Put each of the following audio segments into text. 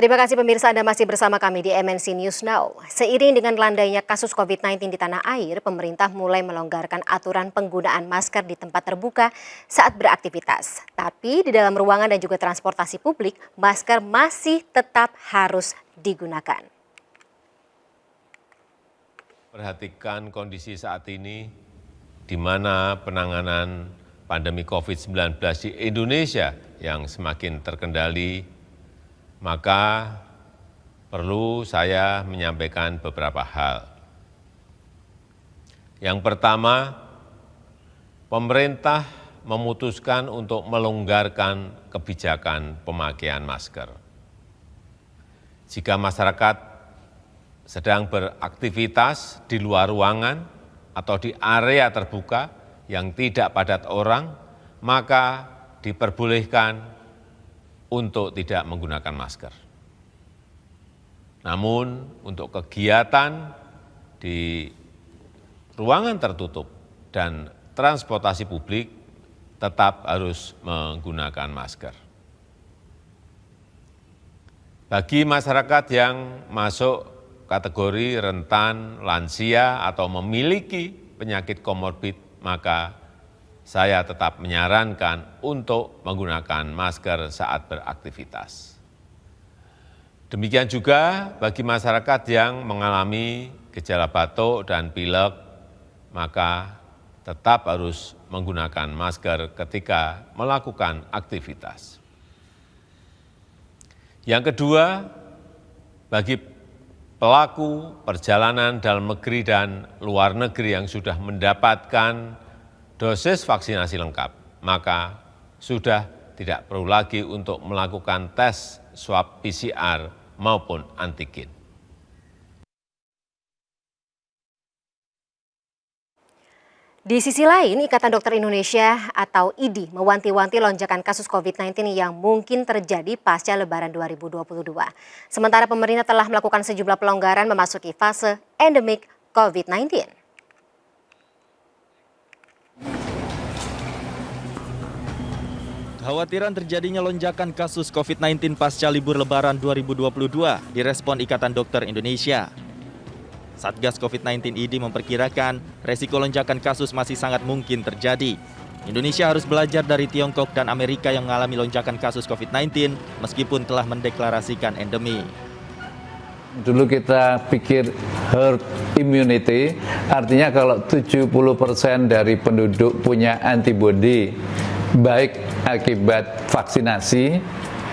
Terima kasih pemirsa, Anda masih bersama kami di MNC News Now. Seiring dengan landainya kasus COVID-19 di tanah air, pemerintah mulai melonggarkan aturan penggunaan masker di tempat terbuka saat beraktivitas. Tapi di dalam ruangan dan juga transportasi publik, masker masih tetap harus digunakan. Perhatikan kondisi saat ini di mana penanganan pandemi COVID-19 di Indonesia yang semakin terkendali, maka perlu saya menyampaikan beberapa hal. Yang pertama, pemerintah memutuskan untuk melonggarkan kebijakan pemakaian masker. Jika masyarakat sedang beraktivitas di luar ruangan atau di area terbuka yang tidak padat orang, maka diperbolehkan untuk tidak menggunakan masker. Namun untuk kegiatan di ruangan tertutup dan transportasi publik tetap harus menggunakan masker. Bagi masyarakat yang masuk kategori rentan, lansia, atau memiliki penyakit komorbid, maka saya tetap menyarankan untuk menggunakan masker saat beraktivitas. Demikian juga bagi masyarakat yang mengalami gejala batuk dan pilek, maka tetap harus menggunakan masker ketika melakukan aktivitas. Yang kedua, bagi pelaku perjalanan dalam negeri dan luar negeri yang sudah mendapatkan dosis vaksinasi lengkap, maka sudah tidak perlu lagi untuk melakukan tes swab PCR maupun antigen. Di sisi lain, Ikatan Dokter Indonesia atau IDI mewanti-wanti lonjakan kasus COVID-19 yang mungkin terjadi pasca Lebaran 2022. Sementara pemerintah telah melakukan sejumlah pelonggaran memasuki fase endemik COVID-19. Kekhawatiran terjadinya lonjakan kasus COVID-19 pasca libur Lebaran 2022 direspon Ikatan Dokter Indonesia. Satgas COVID-19 IDI memperkirakan resiko lonjakan kasus masih sangat mungkin terjadi. Indonesia harus belajar dari Tiongkok dan Amerika yang mengalami lonjakan kasus COVID-19 meskipun telah mendeklarasikan endemi. Dulu kita pikir herd immunity, artinya kalau 70% dari penduduk punya antibodi, baik akibat vaksinasi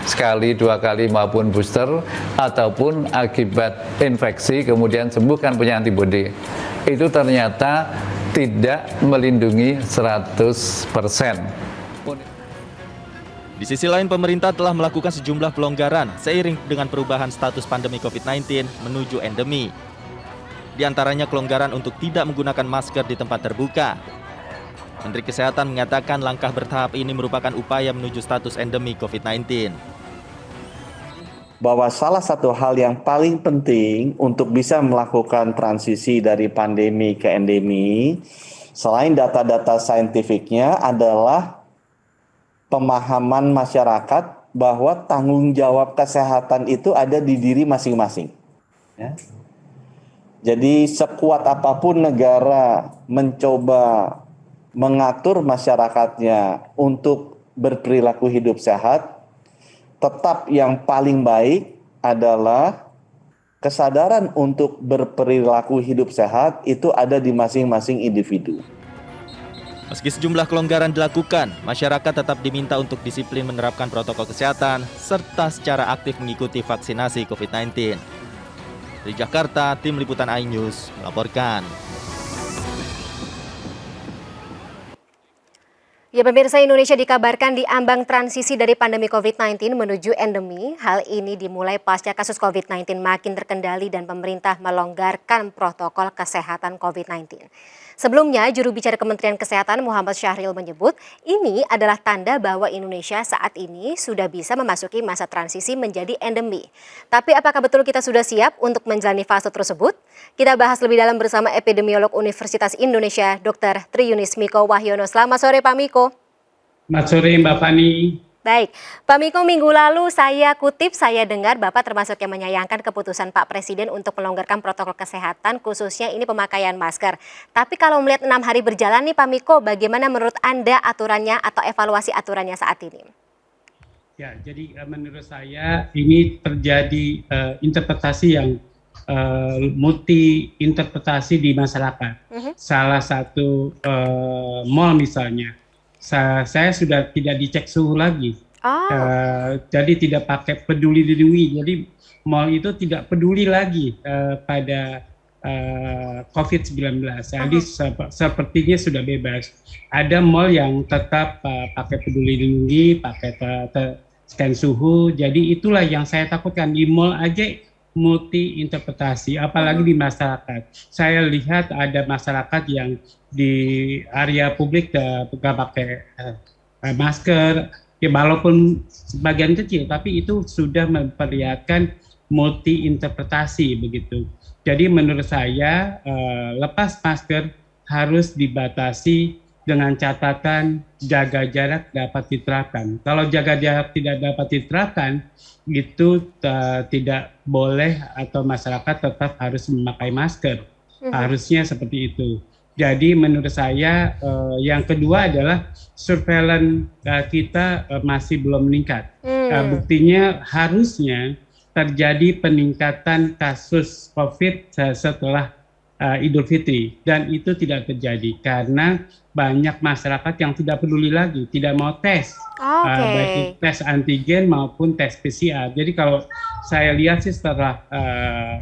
sekali, dua kali maupun booster, ataupun akibat infeksi kemudian sembuh kan punya antibodi. Itu ternyata tidak melindungi 100%. Di sisi lain, pemerintah telah melakukan sejumlah pelonggaran seiring dengan perubahan status pandemi COVID-19 menuju endemi. Di antaranya kelonggaran untuk tidak menggunakan masker di tempat terbuka. Menteri Kesehatan mengatakan langkah bertahap ini merupakan upaya menuju status endemi COVID-19. Bahwa salah satu hal yang paling penting untuk bisa melakukan transisi dari pandemi ke endemi, selain data-data saintifiknya, adalah pemahaman masyarakat bahwa tanggung jawab kesehatan itu ada di diri masing-masing. Ya. Jadi sekuat apapun negara mencoba mengatur masyarakatnya untuk berperilaku hidup sehat, tetap yang paling baik adalah kesadaran untuk berperilaku hidup sehat itu ada di masing-masing individu. Meski sejumlah kelonggaran dilakukan, masyarakat tetap diminta untuk disiplin menerapkan protokol kesehatan serta secara aktif mengikuti vaksinasi COVID-19. Di Jakarta, tim liputan iNews melaporkan. Ya, pemirsa, Indonesia dikabarkan diambang transisi dari pandemi COVID-19 menuju endemi. Hal ini dimulai pasca kasus COVID-19 makin terkendali dan pemerintah melonggarkan protokol kesehatan COVID-19. Sebelumnya, juru bicara Kementerian Kesehatan Muhammad Syahril menyebut ini adalah tanda bahwa Indonesia saat ini sudah bisa memasuki masa transisi menjadi endemi. Tapi apakah betul kita sudah siap untuk menjalani fase tersebut? Kita bahas lebih dalam bersama epidemiolog Universitas Indonesia, Dr. Triyunis Miko Wahyono. Selamat sore Pak Miko. Selamat sore Mbak Fani. Baik, Pak Miko, minggu lalu saya dengar Bapak termasuk yang menyayangkan keputusan Pak Presiden untuk melonggarkan protokol kesehatan, khususnya ini pemakaian masker. Tapi kalau melihat 6 hari berjalan nih Pak Miko, bagaimana menurut Anda aturannya atau evaluasi aturannya saat ini? Ya, jadi menurut saya ini terjadi interpretasi yang multi interpretasi di masyarakat. Salah satu mall misalnya, saya sudah tidak dicek suhu lagi, jadi tidak pakai peduli lindungi. Jadi mall itu tidak peduli lagi pada COVID-19. Jadi sepertinya sudah bebas. Ada mall yang tetap pakai peduli lindungi, pakai scan suhu. Jadi itulah yang saya takutkan, di mall aja multi interpretasi, apalagi di masyarakat. Saya lihat ada masyarakat yang di area publik nggak pakai masker, ya walaupun sebagian kecil, tapi itu sudah memperlihatkan multi interpretasi begitu. Jadi menurut saya lepas masker harus dibatasi dengan catatan jaga jarak dapat diterapkan. Kalau jaga jarak tidak dapat diterapkan, itu tidak boleh atau masyarakat tetap harus memakai masker. Harusnya seperti itu. Jadi menurut saya yang kedua adalah surveillance kita masih belum meningkat. Buktinya harusnya terjadi peningkatan kasus COVID setelah Idul Fitri, dan itu tidak terjadi karena banyak masyarakat yang tidak peduli lagi, tidak mau tes, baik tes antigen maupun tes PCR. Jadi kalau saya lihat sih setelah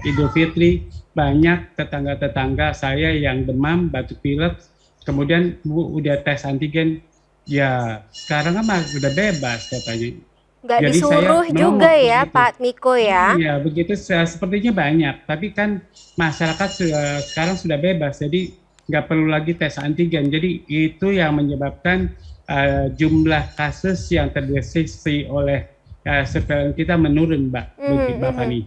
Idul Fitri, banyak tetangga-tetangga saya yang demam, batuk pilek, kemudian udah tes antigen, ya sekarang kan sudah bebas katanya. Nggak disuruh juga ya begitu. Pak Miko ya? Iya begitu, sepertinya banyak, tapi kan masyarakat sekarang sudah bebas, jadi nggak perlu lagi tes antigen. Jadi itu yang menyebabkan jumlah kasus yang terdeteksi oleh surveillance kita menurun, Mbak Fani.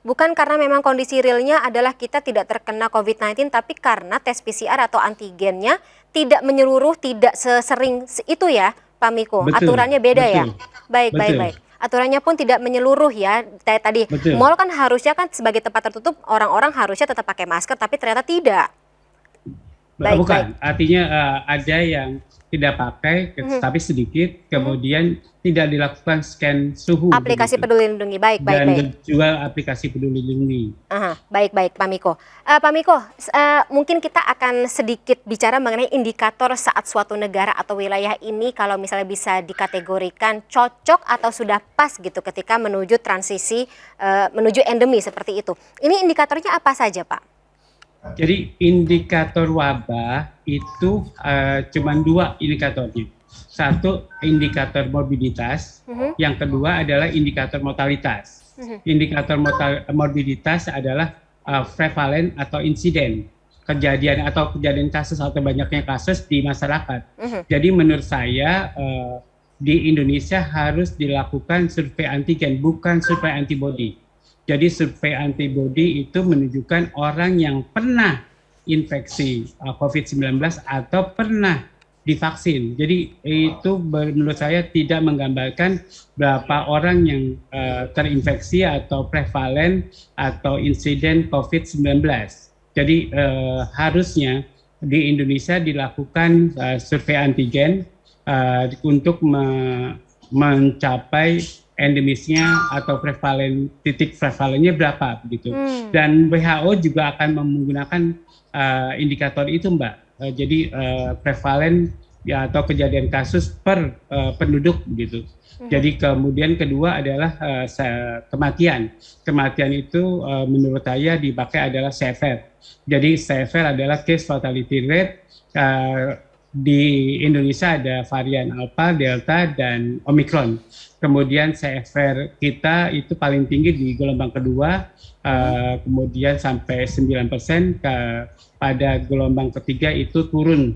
Bukan karena memang kondisi realnya adalah kita tidak terkena COVID-19, tapi karena tes PCR atau antigennya tidak menyeluruh, tidak sesering itu ya Pak Miko? Betul, aturannya beda betul, ya? Baik. Aturannya pun tidak menyeluruh ya. Tadi mall kan harusnya kan sebagai tempat tertutup, orang-orang harusnya tetap pakai masker, tapi ternyata tidak. Bukan, artinya ada yang tidak pakai, tapi sedikit, kemudian tidak dilakukan scan suhu. Aplikasi Peduli Lindungi, baik. Dan jual aplikasi Peduli Lindungi. Baik, Pak Miko. Pak Miko, mungkin kita akan sedikit bicara mengenai indikator saat suatu negara atau wilayah ini kalau misalnya bisa dikategorikan cocok atau sudah pas gitu ketika menuju transisi, menuju endemi seperti itu. Ini indikatornya apa saja, Pak? Jadi indikator wabah itu cuma 2 indikatornya. Satu indikator morbiditas, yang kedua adalah indikator mortalitas. Indikator morbiditas adalah prevalen atau insiden kejadian kasus atau banyaknya kasus di masyarakat. Jadi menurut saya di Indonesia harus dilakukan survei antigen, bukan survei antibody. Jadi survei antibody itu menunjukkan orang yang pernah infeksi COVID-19 atau pernah divaksin. Jadi itu menurut saya tidak menggambarkan berapa orang yang terinfeksi atau prevalen atau insiden COVID-19. Jadi harusnya di Indonesia dilakukan survei antigen untuk mencapai endemisnya atau titik prevalennya berapa begitu. Dan WHO juga akan menggunakan indikator itu, Mbak. Jadi prevalen ya atau kejadian kasus per penduduk begitu. Jadi kemudian kedua adalah kematian. Kematian itu menurut saya dipakai adalah CFR. Jadi CFR adalah case fatality rate. Di Indonesia ada varian Alpha, Delta, dan Omicron. Kemudian CFR kita itu paling tinggi di gelombang kedua, kemudian sampai 9%, pada gelombang ketiga itu turun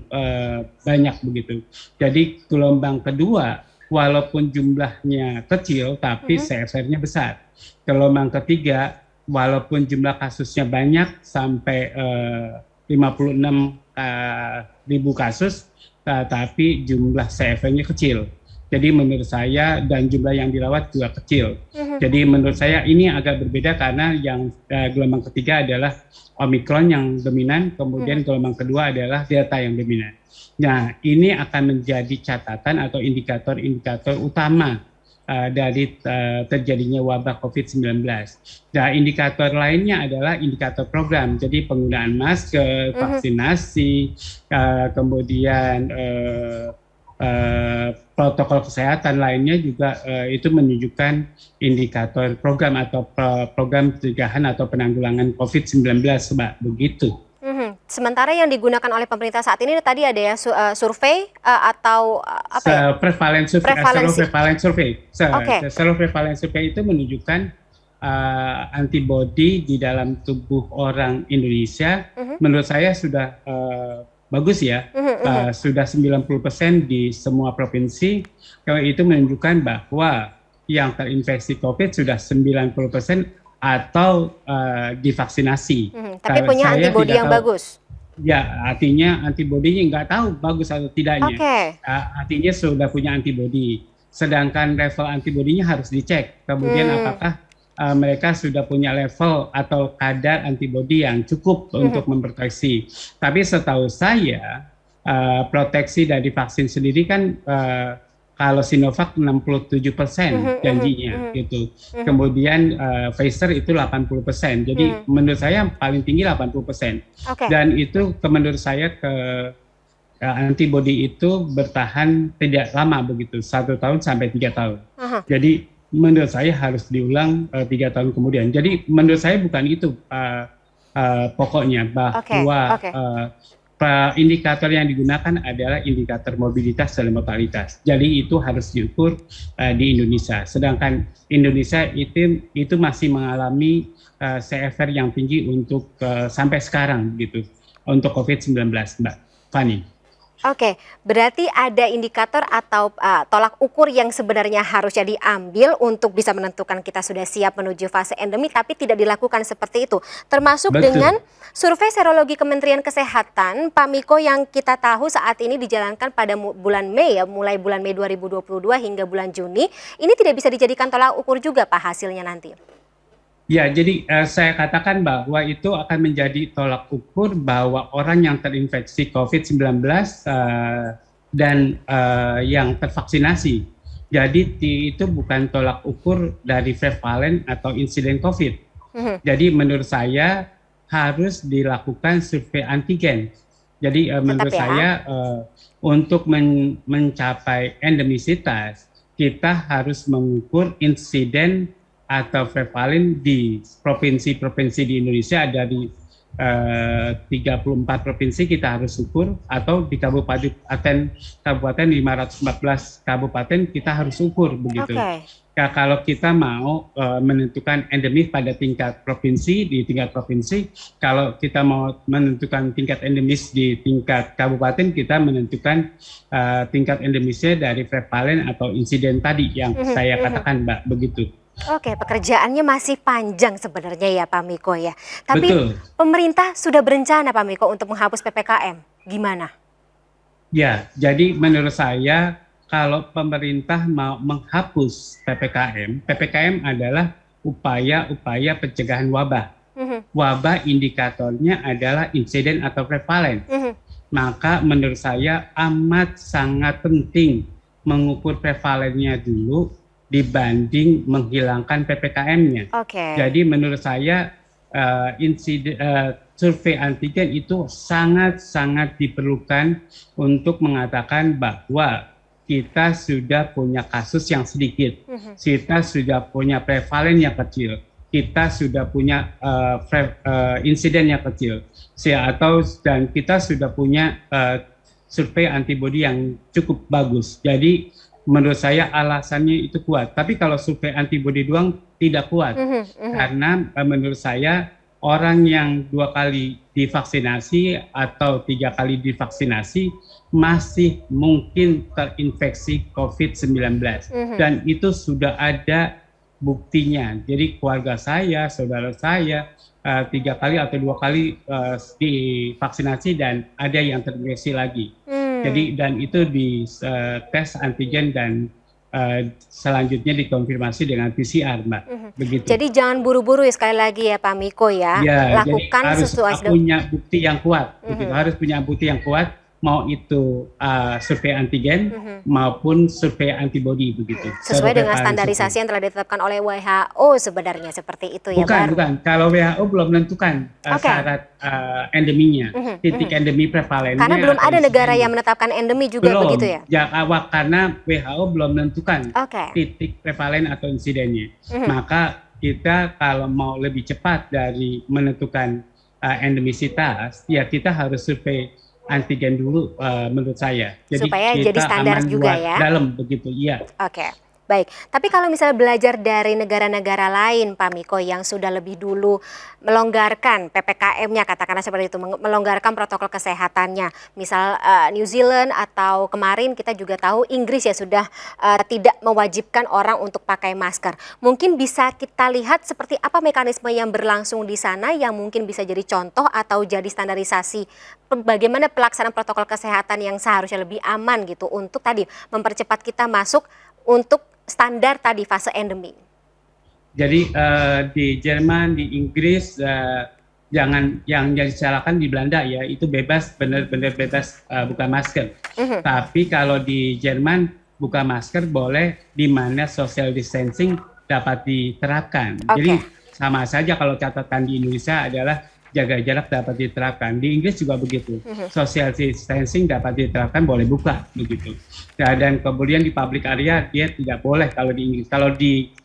banyak begitu. Jadi gelombang kedua walaupun jumlahnya kecil tapi CFR-nya besar. Gelombang ketiga walaupun jumlah kasusnya banyak sampai 56 ribu kasus, tapi jumlah CFR-nya kecil. Jadi menurut saya dan jumlah yang dirawat juga kecil. Jadi menurut saya ini agak berbeda karena yang gelombang ketiga adalah Omicron yang dominan, kemudian gelombang kedua adalah Delta yang dominan. Nah, ini akan menjadi catatan atau indikator-indikator utama dari terjadinya wabah COVID-19. Nah, indikator lainnya adalah indikator program. Jadi penggunaan masker, vaksinasi, kemudian protokol kesehatan lainnya juga itu menunjukkan indikator program atau program pencegahan atau penanggulangan COVID-19, Mbak, begitu. Sementara yang digunakan oleh pemerintah saat ini tadi ada ya survei atau apa ya? Prevalence survey. Prevalence survey itu menunjukkan antibodi di dalam tubuh orang Indonesia. Menurut saya sudah bagus ya, sudah 90% di semua provinsi. Kalau itu menunjukkan bahwa yang terinfeksi COVID sudah 90% atau divaksinasi. Tapi punya antibodi yang bagus. Ya, artinya antibodinya nggak tahu bagus atau tidaknya. Artinya sudah punya antibodi. Sedangkan level antibodinya harus dicek. Kemudian apakah mereka sudah punya level atau kadar antibodi yang cukup untuk memproteksi. Tapi setahu saya proteksi dari vaksin sendiri kan kalau Sinovac 67% janjinya gitu. Kemudian Pfizer itu 80%. Jadi menurut saya paling tinggi 80%. Dan itu menurut saya antibodi itu bertahan tidak lama begitu, 1 tahun sampai 3 tahun. Jadi menurut saya harus diulang 3 tahun kemudian. Jadi menurut saya bukan itu pokoknya bahwa indikator yang digunakan adalah indikator mobilitas dan mortalitas. Jadi itu harus diukur di Indonesia. Sedangkan Indonesia itu masih mengalami CFR yang tinggi untuk sampai sekarang gitu untuk COVID-19, Mbak Fani. Oke, berarti ada indikator atau tolak ukur yang sebenarnya harusnya diambil untuk bisa menentukan kita sudah siap menuju fase endemi, tapi tidak dilakukan seperti itu. Termasuk dengan survei serologi Kementerian Kesehatan, Pak Miko, yang kita tahu saat ini dijalankan pada bulan Mei ya, mulai bulan Mei 2022 hingga bulan Juni. Ini tidak bisa dijadikan tolak ukur juga Pak hasilnya nanti? Ya, jadi saya katakan bahwa itu akan menjadi tolak ukur bahwa orang yang terinfeksi COVID-19 dan yang tervaksinasi. Jadi itu bukan tolak ukur dari prevalen atau insiden COVID. Jadi menurut saya harus dilakukan survei antigen. Jadi menurut saya untuk mencapai endemisitas, kita harus mengukur insiden atau prevalen di provinsi-provinsi di Indonesia. Ada di 34 provinsi kita harus ukur, atau di kabupaten 514 kabupaten kita harus ukur begitu. Ya, kalau kita mau menentukan endemis pada tingkat provinsi, kalau kita mau menentukan tingkat endemis di tingkat kabupaten, kita menentukan tingkat endemisnya dari prevalen atau insiden tadi yang saya katakan, Mbak, begitu. Oke, pekerjaannya masih panjang sebenarnya ya Pak Miko ya. Tapi pemerintah sudah berencana Pak Miko untuk menghapus PPKM. Gimana? Ya, jadi menurut saya kalau pemerintah mau menghapus PPKM adalah upaya-upaya pencegahan wabah. Wabah indikatornya adalah insiden atau prevalen. Maka menurut saya amat sangat penting mengukur prevalennya dulu dibanding menghilangkan PPKM-nya. Jadi menurut saya survei antigen itu sangat-sangat diperlukan untuk mengatakan bahwa kita sudah punya kasus yang sedikit, kita sudah punya prevalen yang kecil, kita sudah punya insiden yang kecil, dan kita sudah punya survei antibodi yang cukup bagus. Jadi menurut saya alasannya itu kuat. Tapi kalau survei antibodi doang tidak kuat. Karena menurut saya orang yang 2 kali divaksinasi atau 3 kali divaksinasi masih mungkin terinfeksi COVID-19. Dan itu sudah ada buktinya. Jadi keluarga saya, saudara saya 3 kali atau 2 kali divaksinasi dan ada yang terinfeksi lagi. Jadi dan itu di tes antigen dan selanjutnya dikonfirmasi dengan PCR, Mbak. Begitu. Jadi jangan buru-buru ya, sekali lagi ya Pak Miko ya. Ya, Lakukan jadi harus sesuai punya bukti yang kuat. Begitu. Harus punya bukti yang kuat, mau itu survei antigen maupun survei antibody begitu. sesuai dengan standarisasi yang telah ditetapkan oleh WHO sebenarnya, seperti itu ya. Bukan. Kalau WHO belum menentukan syarat endeminya, titik endemi prevalennya. Karena belum atau ada negara insidennya. yang menetapkan endemi juga begitu ya. Karena WHO belum menentukan Oke. titik prevalen atau insidennya. Maka kita kalau mau lebih cepat dari menentukan endemisitas, ya kita harus survei antigen dulu menurut saya. Jadi Supaya kita jadi standar aman juga buat ya. dalam begitu, iya. Oke, baik. Tapi kalau misalnya belajar dari negara-negara lain, Pak Miko, yang sudah lebih dulu melonggarkan PPKM-nya, katakanlah seperti itu, melonggarkan protokol kesehatannya. Misal New Zealand atau kemarin kita juga tahu Inggris ya sudah tidak mewajibkan orang untuk pakai masker. Mungkin bisa kita lihat seperti apa mekanisme yang berlangsung di sana yang mungkin bisa jadi contoh atau jadi standarisasi bagaimana pelaksanaan protokol kesehatan yang seharusnya lebih aman gitu untuk tadi mempercepat kita masuk untuk standar tadi fase endemi. Jadi di Jerman, di Inggris, jangan yang disalahkan di Belanda ya, itu bebas, benar-benar bebas buka masker. Tapi kalau di Jerman buka masker boleh di mana social distancing dapat diterapkan. Jadi sama saja kalau catatan di Indonesia adalah jaga jarak dapat diterapkan. Di Inggris juga begitu. Social distancing dapat diterapkan, boleh buka begitu. Dan kemudian di public area dia tidak boleh kalau di Inggris. Kalau di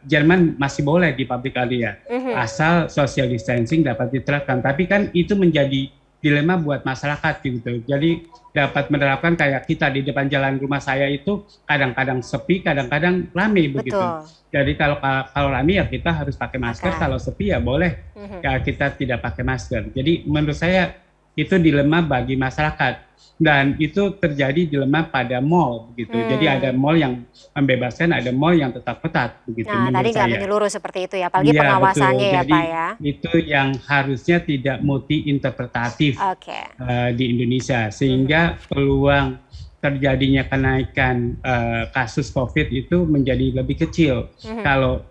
Jerman masih boleh di public area, asal social distancing dapat diterapkan. Tapi kan itu menjadi dilema buat masyarakat gitu. Jadi dapat menerapkan kayak kita di depan jalan rumah saya itu kadang-kadang sepi, kadang-kadang ramai begitu. Jadi kalau ramai ya kita harus pakai masker, kalau sepi ya boleh ya kita tidak pakai masker. Jadi menurut saya itu dilema bagi masyarakat. Dan itu terjadi dilema pada mall begitu. Jadi ada mall yang membebaskan, ada mall yang tetap ketat begitu. Nah, tadi nggak menyeluruh seperti itu ya, apalagi pengawasannya ya Jadi, Pak ya. itu yang harusnya tidak multi interpretatif di Indonesia, sehingga peluang terjadinya kenaikan kasus COVID itu menjadi lebih kecil kalau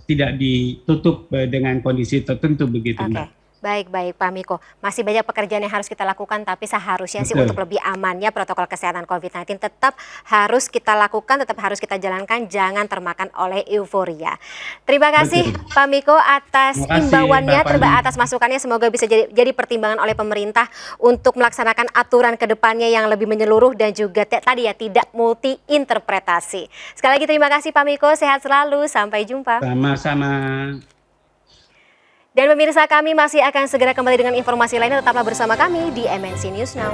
tidak ditutup dengan kondisi tertentu begitu, Mbak. Baik Pak Miko, masih banyak pekerjaan yang harus kita lakukan, tapi seharusnya sih untuk lebih amannya protokol kesehatan COVID-19 tetap harus kita lakukan, tetap harus kita jalankan, jangan termakan oleh euforia. Terima kasih Pak Miko atas imbauannya, atas masukannya, semoga bisa jadi pertimbangan oleh pemerintah untuk melaksanakan aturan ke depannya yang lebih menyeluruh dan juga tadi ya tidak multi interpretasi. Sekali lagi terima kasih Pak Miko, sehat selalu, sampai jumpa. Sama-sama. Dan pemirsa, kami masih akan segera kembali dengan informasi lainnya, tetaplah bersama kami di MNC News Now.